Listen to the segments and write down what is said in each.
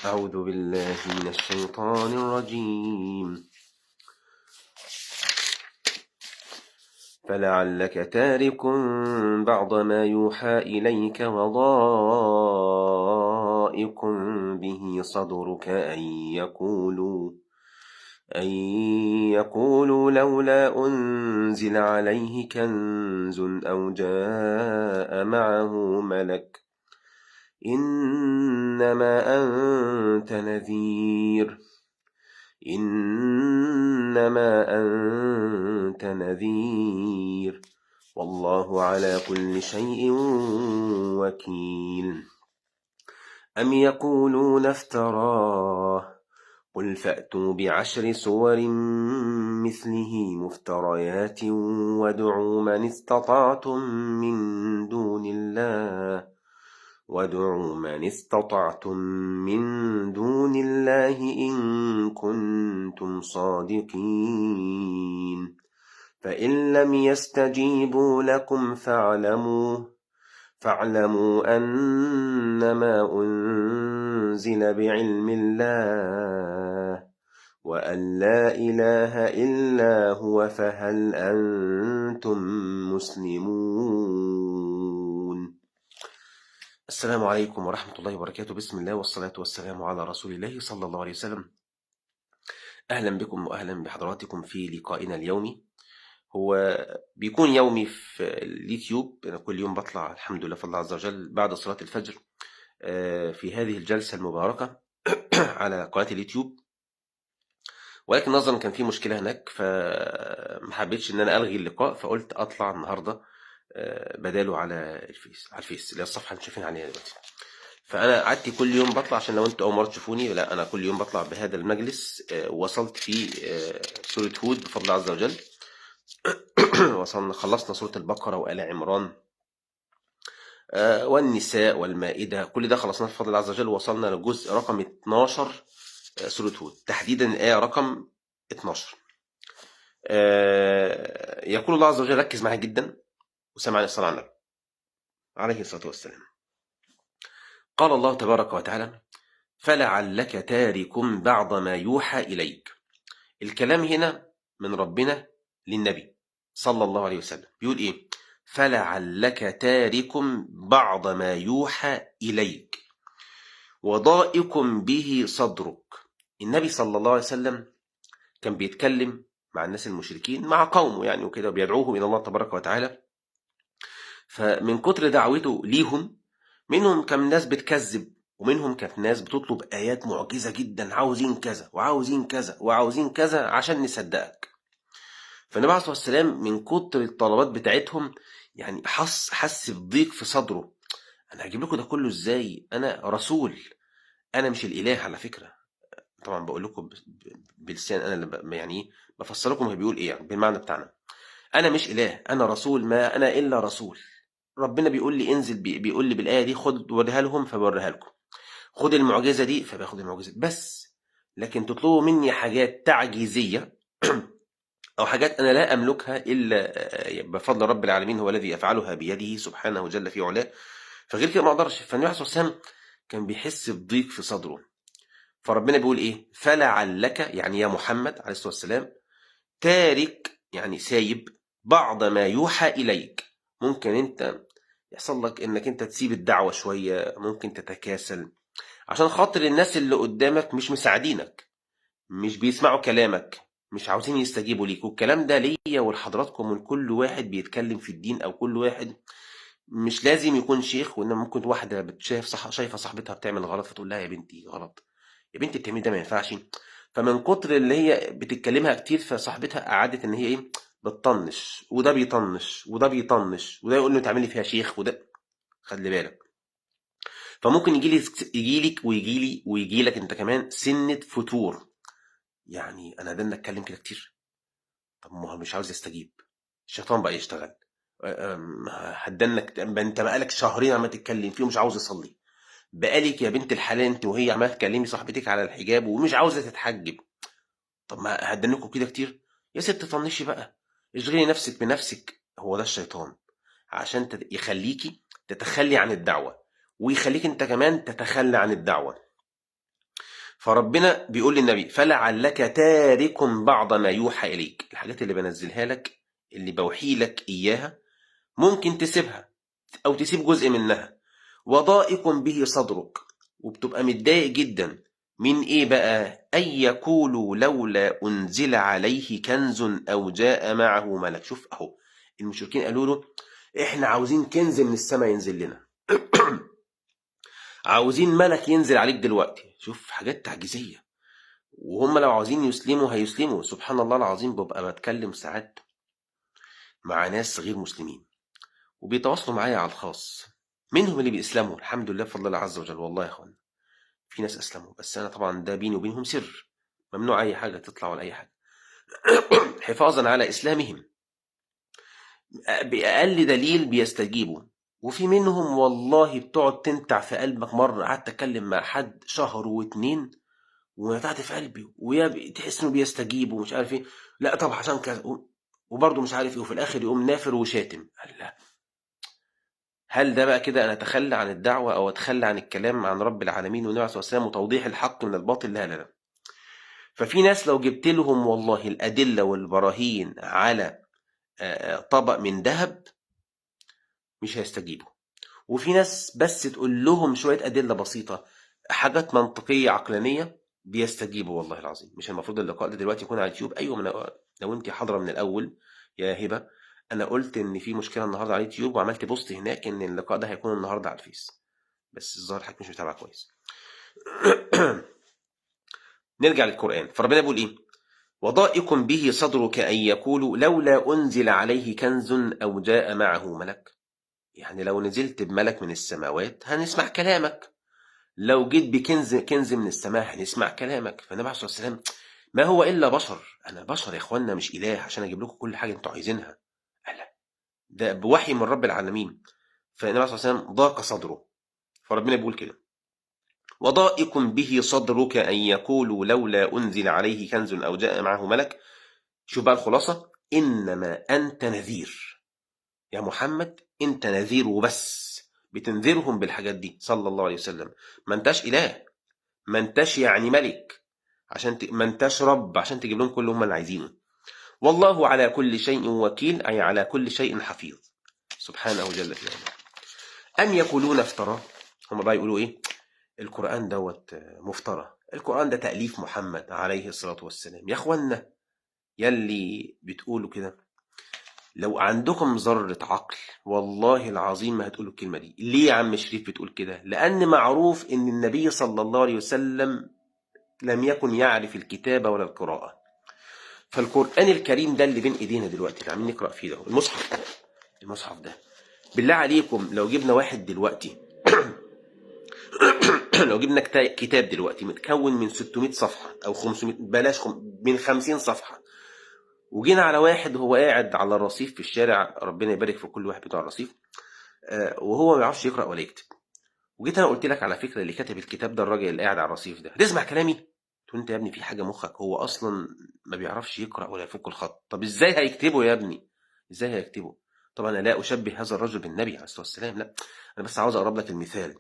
أعوذ بالله من الشيطان الرجيم. فلعلك تارك بعض ما يوحى إليك وضائق به صدرك أن يقولوا لولا أنزل عليه كنز أو جاء معه ملك إنما أنت نذير والله على كل شيء وكيل. أم يقولون افتراه قل فأتوا بعشر سور مثله مفتريات وادعوا من استطعتم من دون الله إن كنتم صادقين فإن لم يستجيبوا لكم فاعلموا أنما أنزل بعلم الله وأن لا إله إلا هو فهل أنتم مسلمون؟ السلام عليكم ورحمة الله وبركاته. بسم الله والصلاة والسلام على رسول الله صلى الله عليه وسلم. أهلا بكم وأهلا بحضراتكم في لقائنا اليومي. هو بيكون يومي في اليوتيوب. أنا كل يوم بطلع الحمد لله فضل الله عز وجل بعد صلاة الفجر في هذه الجلسة المباركة على قناة اليوتيوب، ولكن نظرا كان في مشكلة هناك فمحبتش إن أنا ألغي اللقاء، فقلت أطلع النهاردة بداله على الفيس اللي هي الصفحة اللي شايفين عليها دلوقتي. فأنا عادتي كل يوم بطلع، عشان لو أنتوا أول مرة تشوفوني، لا أنا كل يوم بطلع بهذا المجلس. وصلت في سورة هود بفضل الله عز وجل. خلصنا سورة البقرة وآل عمران والنساء والمائدة، كل ده خلصناه بفضل الله عز وجل. وصلنا للجزء رقم 12 سورة هود، تحديدا الآية رقم 12. يقول الله عز وجل، ركز معايا جدا وسمعني الصلاة على النبي عليه الصلاة والسلام. قال الله تبارك وتعالى: فلعلك تارك بعض ما يوحى إليك. الكلام هنا من ربنا للنبي صلى الله عليه وسلم، بيقول إيه؟ فلعلك تارك بعض ما يوحى إليك وضائق به صدرك. النبي صلى الله عليه وسلم كان بيتكلم مع الناس المشركين، مع قومه يعني وكده، بيدعوهم إلى الله تبارك وتعالى. فمن كتر دعوته ليهم، منهم كم ناس بتكذب، ومنهم كم ناس بتطلب آيات معجزة جدا، عاوزين كذا وعاوزين كذا وعاوزين كذا عشان نصدقك. فالنبي عليه الصلاة والسلام من كتر الطلبات بتاعتهم يعني حس بضيق في صدره. أنا هجيب لكم ده كله إزاي؟ أنا رسول، أنا مش الإله على فكرة. طبعا بقول لكم بلسان أنا اللي يعني بفسر لكم هو بيقول إيه، يعني بالمعنى بتاعنا. أنا مش إله، أنا رسول، ما أنا إلا رسول. ربنا بيقول لي انزل، بيقول لي بالآية دي خد وريها لهم، فبوريها لكم. خد المعجزة دي، فباخد المعجزة بس. لكن تطلبوا مني حاجات تعجيزية أو حاجات أنا لا أملكها إلا بفضل رب العالمين، هو الذي يفعلها بيده سبحانه جل في علاه. فغير كده ما أقدرش. فالنبي عليه الصلاة والسلام كان بيحس بضيق في صدره. فربنا بيقول إيه؟ فلعلك، يعني يا محمد عليه الصلاة والسلام، تارك يعني سايب بعض ما يوحى إليك. ممكن أنت يحصل لك إنك أنت تسيب الدعوة شوية، ممكن تتكاسل عشان خاطر الناس اللي قدامك مش مساعدينك، مش بيسمعوا كلامك، مش عاوزين يستجيبوا ليك. والكلام ده ليا ولحضراتكم، من كل واحد بيتكلم في الدين، أو كل واحد مش لازم يكون شيخ. وإنما ممكن واحدة شايفة صاحبتها بتعمل غلط، فتقول لها يا بنتي غلط، يا بنتي بتعملي ده ما ينفعش. فمن كتر اللي هي بتتكلمها كتير، فصاحبتها قعدت ان هي ايه، بتطنش، وده بيطنش وده بيطنش، وده يقول له تعملي فيها شيخ، وده خلي بالك. فممكن يجيلك ويجيلك انت كمان سنة فتور. يعني انا ده اتكلم كده كتير، طب ما هو مش عاوز يستجيب، الشيطان بقى يشتغل. هدنك انت بقالك شهرين عمال تتكلم فيه ومش عاوز يصلي، بقالك يا بنت الحلال انت وهي عماله تكلمي صاحبتك على الحجاب ومش عاوزه تتحجب. طب ما هدنكم كده كتير، يا ست طنشي بقى، اشغلي نفسك بنفسك. هو ده الشيطان، عشان يخليكي تتخلي عن الدعوة، ويخليك انت كمان تتخلى عن الدعوة. فربنا بيقول للنبي فلعلك تارك بعض ما يوحى إليك، الحاجات اللي بنزلها لك اللي بوحي لك إياها ممكن تسيبها أو تسيب جزء منها، وضائق به صدرك، وبتبقى متضايق جدا من إيه بقى؟ أن يقولوا لولا أنزل عليه كنز أو جاء معه ملك. شوف أهو المشركين قالوا له إحنا عاوزين كنز من السماء ينزل لنا عاوزين ملك ينزل عليك دلوقتي. شوف حاجات تعجيزية، وهم لو عاوزين يسلموا هيسلموا. سبحان الله العظيم، ببقى بتكلم ساعات مع ناس غير مسلمين وبيتواصلوا معايا على الخاص، منهم اللي بيسلموا الحمد لله بفضل الله عز وجل. والله يا اخوان في ناس اسلموا، بس انا طبعا ده بيني وبينهم سر، ممنوع اي حاجه تطلع ولا اي حاجه حفاظا على اسلامهم. باقل دليل بيستجيبوا، وفي منهم والله بتقعد تنتع في قلبك. مره قعدت اتكلم مع حد شهر واتنين ونتعت في قلبي، ويا تحس انه بيستجيب ومش عارف ايه، لا طب عشان كذا، وبرضه مش عارف ايه، وفي الاخر يقوم نافر وشاتم. لا، هل ده بقى كده انا اتخلى عن الدعوه او اتخلى عن الكلام عن رب العالمين والنبي عليه الصلاه والسلام وتوضيح الحق من الباطل؟ لا لا لا. ففي ناس لو جبت لهم والله الادله والبراهين على طبق من ذهب مش هيستجيبوا، وفي ناس بس تقول لهم شويه ادله بسيطه، حاجات منطقيه عقلانيه، بيستجيبوا. والله العظيم مش المفروض اللقاء ده دلوقتي يكون على اليوتيوب؟ ايوه، لو انت حاضره من الاول يا هبه، انا قلت ان في مشكله النهارده على اليوتيوب، وعملت بوست هناك ان اللقاء ده هيكون النهارده على الفيس، بس الظاهر حضرتك مش متابعه كويس. نرجع للقران، فربنا بيقول ايه؟ وضائق به صدرك ان يقولوا لولا انزل عليه كنز او جاء معه ملك. يعني لو نزلت بملك من السماوات هنسمع كلامك، لو جيت كنز من السماء هنسمع كلامك. فالنبي عليه الصلاه والسلام ما هو الا بشر، انا بشر يا اخوانا مش اله عشان اجيب لكم كل حاجه انتوا عايزينها، لا، ده بوحي من رب العالمين. فالنبي عليه الصلاه والسلام ضاق صدره، فربنا بيقول كده وضائق به صدرك أن يقولوا لولا أنزل عليه كنز أو جاء معه ملك. شوف بقى الخلاصة، إنما أنت نذير يا محمد، أنت نذير وبس، بتنذرهم بالحاجات دي صلى الله عليه وسلم. ما انتش إله، ما انتش يعني ملك ما انتش رب عشان تجيب لهم كل اللي هم اللي عايزينه. والله على كل شيء وكيل، أي على كل شيء حفيظ سبحانه جل في علاه. أم يقولون افتراه، هم بقى يقولوا إيه؟ القرآن دوت مفترى، القرآن ده تأليف محمد عليه الصلاة والسلام. يا أخوانا يلي بتقولوا كده، لو عندكم ذرة عقل والله العظيم ما هتقولوا الكلمة دي. ليه يا عم شريف بتقول كده؟ لأن معروف إن النبي صلى الله عليه وسلم لم يكن يعرف الكتابة ولا القراءة. فالقرآن الكريم ده اللي بين إيدينا دلوقتي اللي عاملين نقرأ فيه ده، المصحف ده، بالله عليكم لو جبنا واحد دلوقتي لو جبنا كتاب دلوقتي متكون من 600 صفحة أو 500، بلاش من 50 صفحة، وجينا على واحد هو قاعد على الرصيف في الشارع، ربنا يبارك في كل واحد بتاع الرصيف، وهو ما بيعرفش يقرأ ولا يكتب، وجيت أنا قلت لك على فكرة اللي كاتب الكتاب ده الراجل اللي قاعد على الرصيف ده، هتسمع كلامي؟ تقول أنت يا ابني في حاجة مخك، هو أصلا ما بيعرفش يقرأ ولا يفك الخط، طب إزاي هيكتبه يا ابني؟ إزاي هيكتبه؟ طبعا أنا لا أشبه هذا الرجل بالنبي عليه الصلاة والسلام، لا، أنا بس عاوز أقرب لك المثال.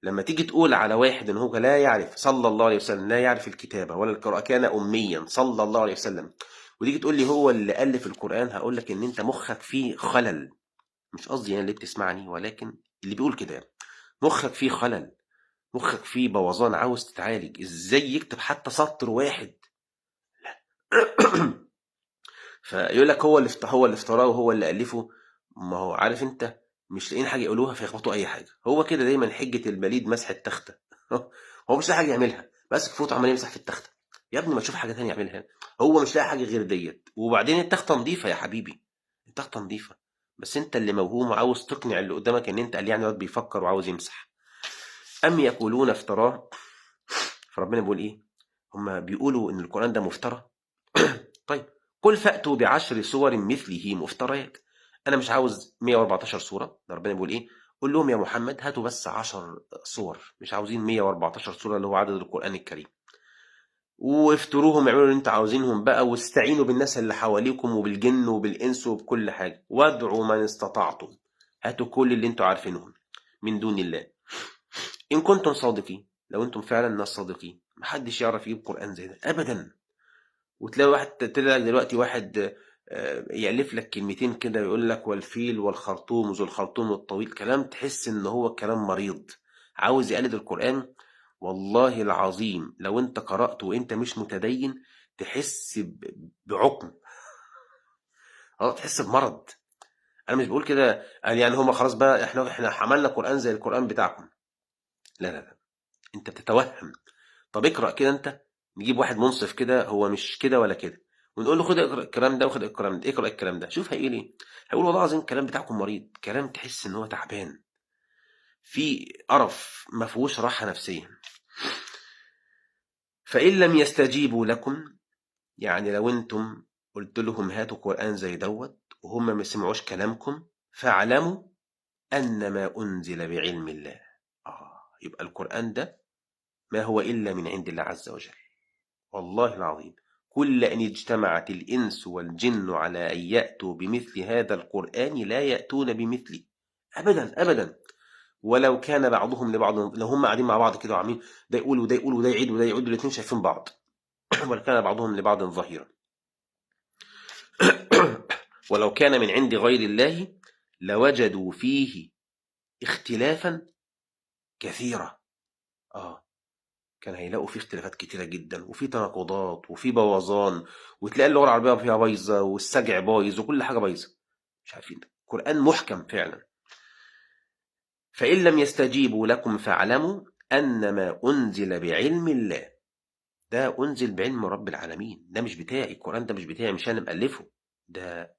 لما تيجي تقول على واحد ان هو لا يعرف صلى الله عليه وسلم، لا يعرف الكتابه ولا القراءه، كان اميا صلى الله عليه وسلم، وتيجي تقول لي هو اللي الف القران، هقول لك ان انت مخك فيه خلل. مش قصدي يعني اللي بتسمعني، ولكن اللي بيقول كده يعني مخك فيه خلل، مخك فيه بوظان عاوز تتعالج. ازاي يكتب حتى سطر واحد؟ فيقول لك هو اللي افتراه وهو اللي الفه. ما هو عارف انت مش لاقيين حاجه يقولوها فيخبطوا اي حاجه. هو كده دايما حجه البليد مسح التخته هو مش لاقي حاجه يعملها، ماسك فوط عمال يمسح في التخته. يا ابني ما تشوف حاجه ثانيه يعملها، هو مش لاقي حاجه غير ديت. وبعدين التخته نظيفه يا حبيبي، التخته نظيفه، بس انت اللي موهوم وعاوز تقنع اللي قدامك ان انت قال يعني واد بيفكر وعاوز يمسح. ام يقولون افتراه، فربنا بيقول ايه؟ هم بيقولوا ان القران ده مفترى. طيب قل فأتوا بعشر سور مثله مفتريات. أنا مش عاوز 114 سورة، ده ربنا بيقول إيه؟ قل لهم يا محمد هاتوا بس 10 سور، مش عاوزين 114 سورة اللي هو عدد القرآن الكريم، وافتروهم اعملوا اللي انتوا عاوزينهم بقى، واستعينوا بالناس اللي حواليكم وبالجن وبالإنس وبكل حاجة، وادعوا من استطعتم، هاتوا كل اللي انتوا عارفينهم من دون الله إن كنتم صادقين. لو انتم فعلا ناس صادقين. محدش يعرف يجيب قرآن زي ده ابدا. وتلاقي واحد طلع دلوقتي واحد يألف لك كلمتين كده يقول لك والفيل والخرطوم وذو الخرطوم الطويل، كلام تحس ان هو كلام مريض عاوز يقلد القرآن. والله العظيم لو انت قرأت وانت مش متدين تحس بعقم، تحس بمرض. انا مش بقول كده يعني هما خلاص بقى احنا عملنا قرآن زي القرآن بتاعكم. لا لا لا، انت بتتوهم. طب اقرأ كده انت، نجيب واحد منصف كده هو مش كده ولا كده ونقول له خد اقرأ الكلام ده وخد الكلام ده، اقرأ الكلام ده شوف هيقول ايه. هيقول والله العظيم الكلام بتاعكم مريض، كلام تحس ان هو تعبان، في قرف، ما فيهوش راحة نفسية. فإن لم يستجيبوا لكم، يعني لو انتم قلت لهم هاتوا قرآن زي دوت وهم ما سمعوش كلامكم، فاعلموا أن ما أنزل بعلم الله. يبقى القرآن ده ما هو إلا من عند الله عز وجل. والله العظيم كل أن اجتمعت الإنس والجن على أن يأتوا بمثل هذا القرآن لا يأتون بمثله أبدا أبدا. ولو كان بعضهم لبعض، لو هم قاعدين مع بعض كده وعاملين ده يقول وده يقول وده يعيد وده يعيد، الاثنين شايفين بعض ولو كان بعضهم لبعض ظهيرا ولو كان من عند غير الله لوجدوا فيه اختلافا كثيرا. كان هيلاقوا فيه اختلافات كتيرة جدا وفي تناقضات وفي بوظان، وتلاقي اللغة العربية فيها بايظة والسجع بايظ وكل حاجة بايظة. مش عارفين، القرآن محكم فعلا. فإن لم يستجيبوا لكم فاعلموا أن ما أنزل بعلم الله، ده أنزل بعلم رب العالمين، ده مش بتاعي، القرآن ده مش بتاعي، مش أنا مألفه، ده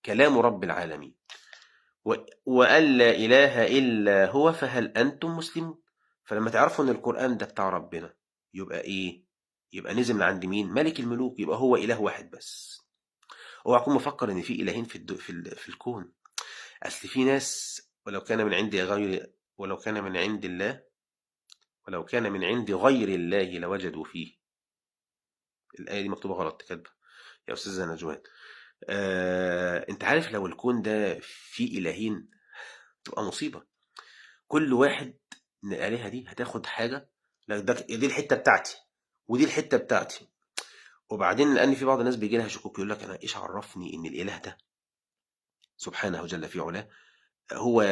كلام رب العالمين. وأن لا إله إلا هو فهل أنتم مسلمون. فلما تعرفوا أن القرآن ده بتاع ربنا يبقى إيه؟ يبقى نزل من عند مين؟ ملك الملوك، يبقى هو إله واحد بس. اوعى تكون مفكر ان في الهين في الكون. اصل في ناس ولو كان من عند الله ولو كان من عند غير الله لوجدوا فيه. الايه دي مكتوبه غلط، كاتبه يا استاذه نجوان. انت عارف لو الكون ده فيه الهين تبقى مصيبه. كل واحد من الالهه دي هتاخد حاجه، لا ده دي الحته بتاعتي ودي الحته بتاعتي. وبعدين لان في بعض الناس بيجي لها شكوك يقول لك انا ايش عرفني ان الاله ده سبحانه جل في علاه هو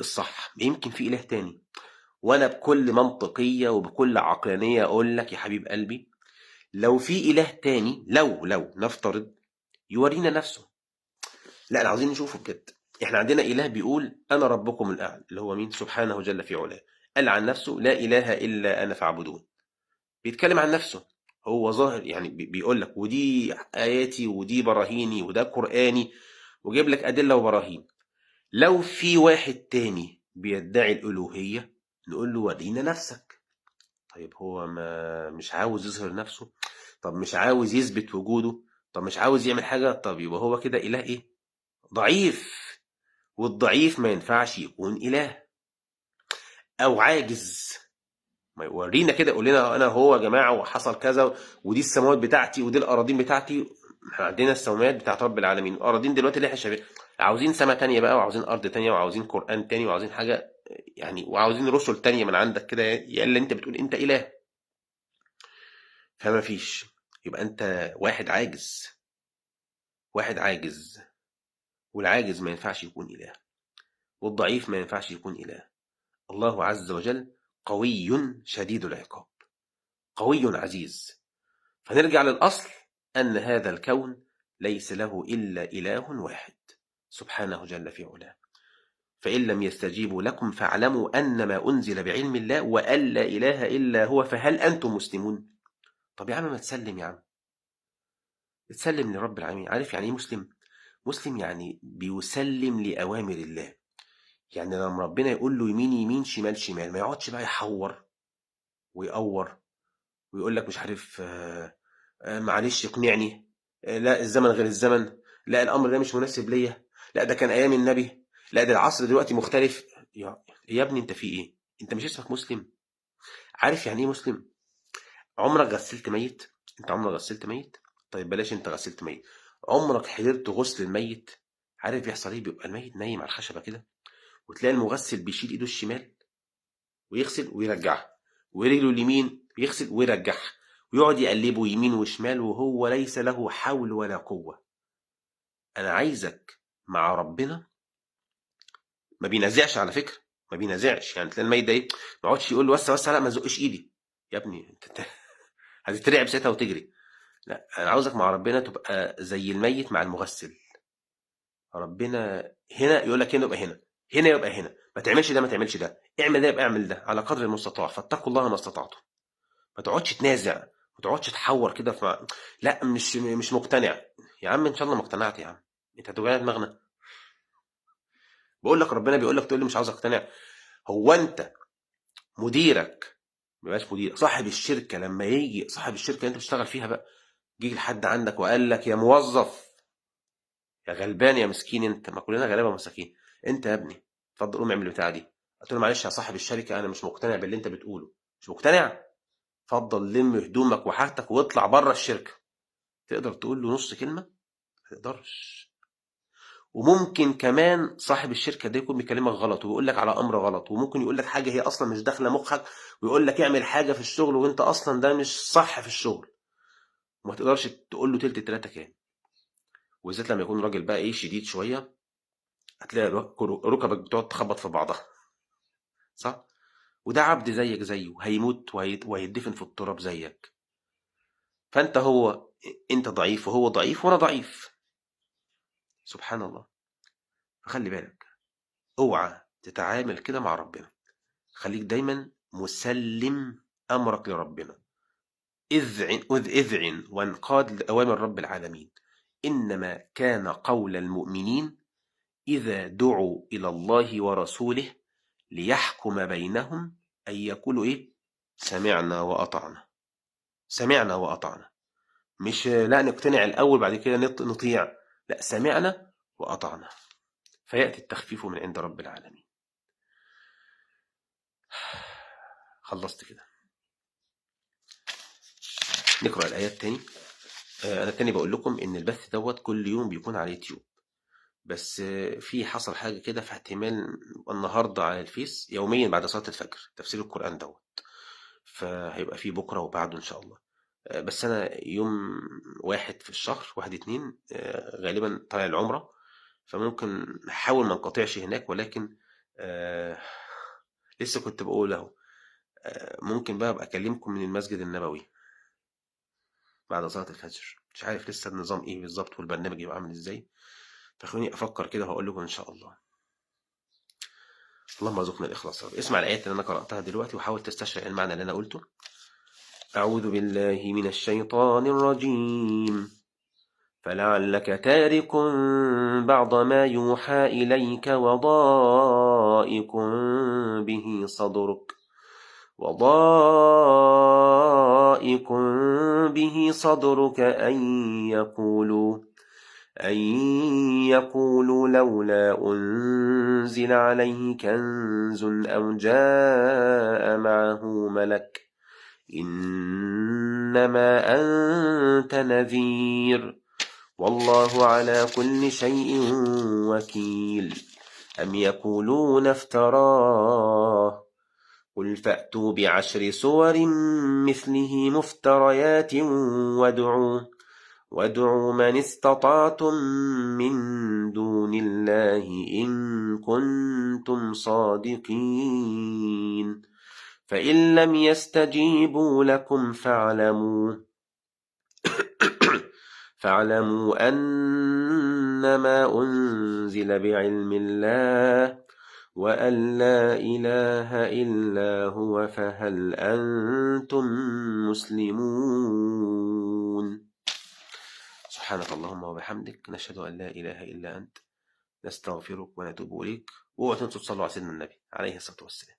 الصح، يمكن في إله تاني. وأنا بكل منطقية وبكل عقلانية أقول لك يا حبيب قلبي، لو في إله تاني، لو نفترض يورينا نفسه، لا أنا عاوزين نشوفه بجد. إحنا عندنا إله بيقول أنا ربكم الأعلى، اللي هو مين؟ سبحانه جل في علاه. قال عن نفسه لا إله إلا أنا فاعبدون. بيتكلم عن نفسه، هو ظاهر يعني بيقول لك ودي آياتي ودي براهيني وده قرآني، وجيب لك أدلة وبراهين. لو في واحد تاني بيدعي الألوهية نقول له ورينا نفسك. طيب هو ما مش عاوز يظهر نفسه، طب مش عاوز يثبت وجوده، طب مش عاوز يعمل حاجة، طب يبقى هو كده إله إيه؟ ضعيف. والضعيف ما ينفعش يكون إله أو عاجز. ما يورينا كده، يقول لنا أنا هو يا جماعة وحصل كذا ودي السماوات بتاعتي ودي الأراضين بتاعتي. احنا عندنا السماوات بتاعت رب العالمين، الأراضين دلوقتي اللي احنا شايفينها. عاوزين سماء تانية بقى وعاوزين أرض تانية وعاوزين قرآن تاني وعاوزين حاجة يعني، وعاوزين رسل تانية من عندك كده يا اللي انت بتقول انت إله. فما فيش. يبقى انت واحد عاجز، واحد عاجز، والعاجز ما ينفعش يكون إله، والضعيف ما ينفعش يكون إله. الله عز وجل قوي شديد العقاب، قوي عزيز. فنرجع للأصل أن هذا الكون ليس له إلا إله واحد سبحانه جل في علاه. فإن لم يستجيبوا لكم فاعلموا أن ما أنزل بعلم الله وأن لا إله إلا هو فهل أنتم مسلمون. طب يا عم ما تسلم، يا عم تسلم لرب العالمين. عارف يعني إيه مسلم؟ مسلم يعني بيسلم لأوامر الله. يعني لما ربنا يقول له يمين يمين شمال شمال ما يقعدش بقى يحور ويقور ويقول لك مش عارف معلش اقنعني، لا الزمن غير الزمن، لا الأمر ده مش مناسب ليا، لا ده كان أيام النبي، لا ده العصر دلوقتي مختلف. يا ابني انت في ايه؟ انت مش اسمك مسلم؟ عارف يعني ايه مسلم؟ عمرك غسلت ميت؟ انت عمرك غسلت ميت؟ طيب بلاش انت غسلت ميت، عمرك حضرت غسل الميت؟ عارف يحصل ايه؟ بيبقى الميت نايم على الخشبه كده وتلاقي المغسل بيشيل ايده الشمال ويغسل ويرجعها ورجله اليمين بيغسل ويرجعها، ويقعد يقلبه يمين وشمال وهو ليس له حول ولا قوة. أنا عايزك مع ربنا ما بينازعش، على فكرة ما بينازعش. يعني تلاقي الميت ده ايه، ما يقعدش يقول له وسع لا ما تزقش ايدي يا ابني، انت هتترعب ساعتها وتجري. لا، انا عاوزك مع ربنا تبقى زي الميت مع المغسل. ربنا هنا يقول لك هنا يبقى هنا، هنا يبقى هنا، ما تعملش ده ما تعملش ده، اعمل ده يبقى اعمل ده على قدر المستطاع، فاتقوا الله ما استطعتم. ما تقعدش تنازع، ما تقعدش تحور كده لا مش مقتنع. يا عم ان شاء الله ما اقتنعت يا عم، انت هتوجع دماغنا. بقول لك ربنا بيقول لك تقول لي مش عاوز اقتنع. هو انت مديرك، ما بقاش مدير، صاحب الشركه لما يجي صاحب الشركه اللي انت بتشتغل فيها بقى، جه لحد عندك وقال لك يا موظف يا غلبان يا مسكين، انت ما كلنا غلابه ومساكين، انت يا ابني اتفضل قوم اعمل البتاعه دي. قلت له معلش يا صاحب الشركه انا مش مقتنع باللي انت بتقوله. مش مقتنع؟ اتفضل لم هدومك وحاجتك واطلع بره الشركه. تقدر تقول له نص كلمه؟ ما تقدرش. وممكن كمان صاحب الشركه ده يكون بيكلمك غلط ويقول لك على امر غلط، وممكن يقول لك حاجه هي اصلا مش داخله مخك، ويقول لك اعمل حاجه في الشغل وانت اصلا ده مش صح في الشغل، وما تقدرش تقول له تلت التلاته كام. وبالذات لما يكون راجل بقى ايه شديد شويه، هتلاقي ركبك بتقعد تخبط في بعضها، صح؟ وده عبد زيك زيه، هيموت وهيدفن في التراب زيك. فانت انت ضعيف وهو ضعيف وانا ضعيف، سبحان الله. فخلي بالك، اوعى تتعامل كده مع ربنا. خليك دايما مسلم امرك لربنا، اذعن وانقاد لاوامر رب العالمين. انما كان قول المؤمنين اذا دعوا الى الله ورسوله ليحكم بينهم ان يقولوا ايه؟ سمعنا واطعنا. سمعنا واطعنا، مش لا نقتنع الاول بعد كده نطيع، لا سمعنا واطعنا. فياتي التخفيف من عند رب العالمين. خلصت كده، نقرا الايات تاني. انا تاني بقول لكم ان البث دوت كل يوم بيكون على اليوتيوب، بس في حصل حاجه كده، في احتمال النهارده على الفيس يوميا بعد صلاه الفجر تفسير القران دوت، فهيبقى فيه بكره وبعده ان شاء الله. بس انا يوم 1 في الشهر 1/2 غالبا طالع العمره، فممكن نحاول ما نقاطعش هناك، ولكن لسه كنت بقول اهو ممكن بقى ابقى اكلمكم من المسجد النبوي بعد صلاة الفجر. مش عارف لسه النظام ايه بالظبط والبرنامج يبقى عامل ازاي، فخلوني افكر كده وهقول لكم ان شاء الله. اللهم ارزقنا الاخلاص. اسمع الايات اللي انا قراتها دلوقتي وحاول تستشعر المعنى اللي انا قلته. اعوذ بالله من الشيطان الرجيم. فلعلك تارك بعض ما يوحى إليك وضائق به صدرك أن يقولوا لولا أنزل عليه كنز أو جاء معه ملك إنما أنت نذير والله على كل شيء وكيل. أم يقولون افتراه قل فأتوا ب10 سور مثله مفتريات وادعوا من استطعتم من دون الله إن كنتم صادقين فإن لم يستجيبوا لكم فاعلموا أنما أنزل بعلم الله وأن لا إله إلا هو فهل أنتم مسلمون. سبحانك اللهم وبحمدك نشهد أن لا إله إلا أنت نستغفرك ونتوب إليك. واوعوا تنسوا تصلوا على سيدنا النبي عليه الصلاة والسلام.